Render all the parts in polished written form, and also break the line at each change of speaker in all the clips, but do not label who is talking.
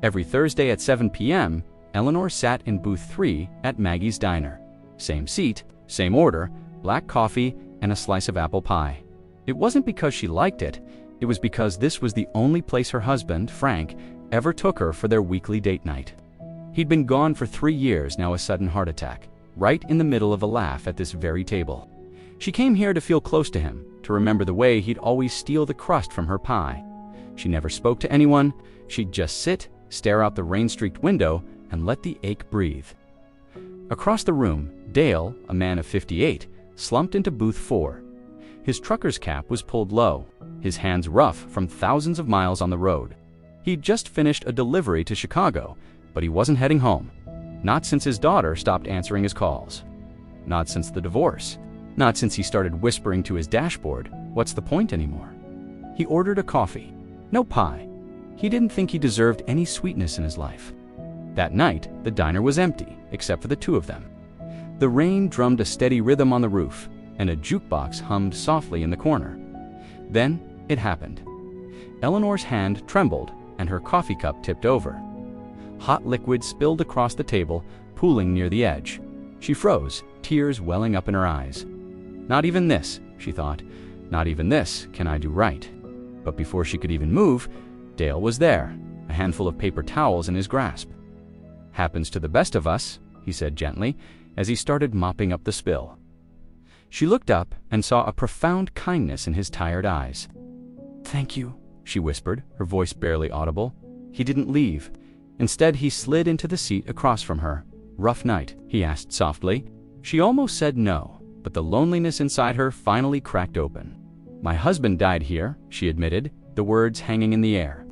Every Thursday at 7 p.m., Eleanor sat in booth 3 at Maggie's diner. Same seat, same order, black coffee, and a slice of apple pie. It wasn't because she liked it. It was because this was the only place her husband, Frank, ever took her for their weekly date night. He'd been gone for 3 years now, a sudden heart attack, right in the middle of a laugh at this very table. She came here to feel close to him, to remember the way he'd always steal the crust from her pie. She never spoke to anyone. She'd just sit, stare out the rain-streaked window, and let the ache breathe. Across the room, Dale, a man of 58, slumped into booth 4. His trucker's cap was pulled low, his hands rough from thousands of miles on the road. He'd just finished a delivery to Chicago, but he wasn't heading home. Not since his daughter stopped answering his calls. Not since the divorce. Not since he started whispering to his dashboard, "What's the point anymore?" He ordered a coffee. No pie. He didn't think he deserved any sweetness in his life. That night, the diner was empty, except for the two of them. The rain drummed a steady rhythm on the roof, and a jukebox hummed softly in the corner. Then, it happened. Eleanor's hand trembled, and her coffee cup tipped over. Hot liquid spilled across the table, pooling near the edge. She froze, tears welling up in her eyes. Not even this, she thought, not even this can I do right. But before she could even move, Dale was there, a handful of paper towels in his grasp. "Happens to the best of us," he said gently, as he started mopping up the spill. She looked up and saw a profound kindness in his tired eyes. "Thank you," she whispered, her voice barely audible. He didn't leave. Instead, he slid into the seat across from her. "Rough night?" he asked softly. She almost said no, but the loneliness inside her finally cracked open. "My husband died here," she admitted, the words hanging in the air.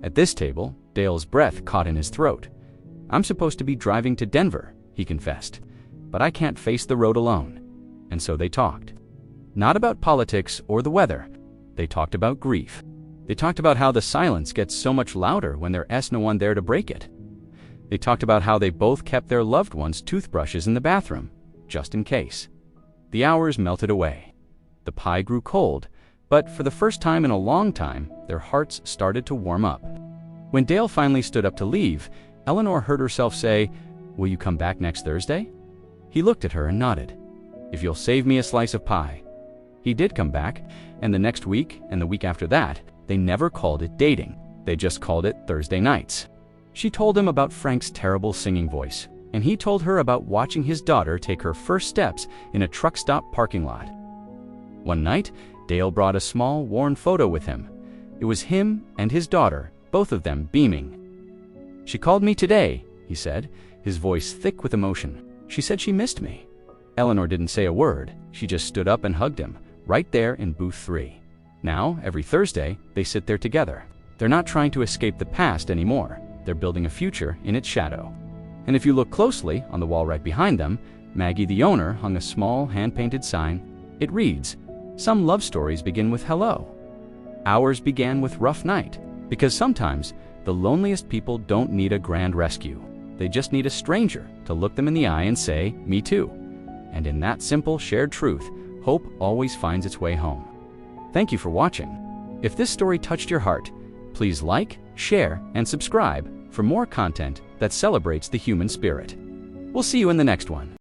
At this table, Dale's breath caught in his throat. "I'm supposed to be driving to Denver," he confessed, "but I can't face the road alone." And so they talked. Not about politics or the weather. They talked about grief. They talked about how the silence gets so much louder when there's no one there to break it. They talked about how they both kept their loved ones' toothbrushes in the bathroom, just in case. The hours melted away. The pie grew cold, but for the first time in a long time, their hearts started to warm up. When Dale finally stood up to leave, Eleanor heard herself say, "Will you come back next Thursday?" He looked at her and nodded. "If you'll save me a slice of pie." He did come back, and the next week and the week after that, they never called it dating. They just called it Thursday nights. She told him about Frank's terrible singing voice, and he told her about watching his daughter take her first steps in a truck stop parking lot. One night, Dale brought a small, worn photo with him. It was him and his daughter, both of them beaming. "She called me today," he said, his voice thick with emotion. "She said she missed me." Eleanor didn't say a word. She just stood up and hugged him, right there in booth 3. Now, every Thursday, they sit there together. They're not trying to escape the past anymore. They're building a future in its shadow. And if you look closely, on the wall right behind them, Maggie, the owner, hung a small, hand-painted sign. It reads, "Some love stories begin with hello." Ours began with rough night, because sometimes the loneliest people don't need a grand rescue. They just need a stranger to look them in the eye and say, "Me too." And in that simple, shared truth, hope always finds its way home. Thank you for watching. If this story touched your heart, please like, share, and subscribe for more content that celebrates the human spirit. We'll see you in the next one.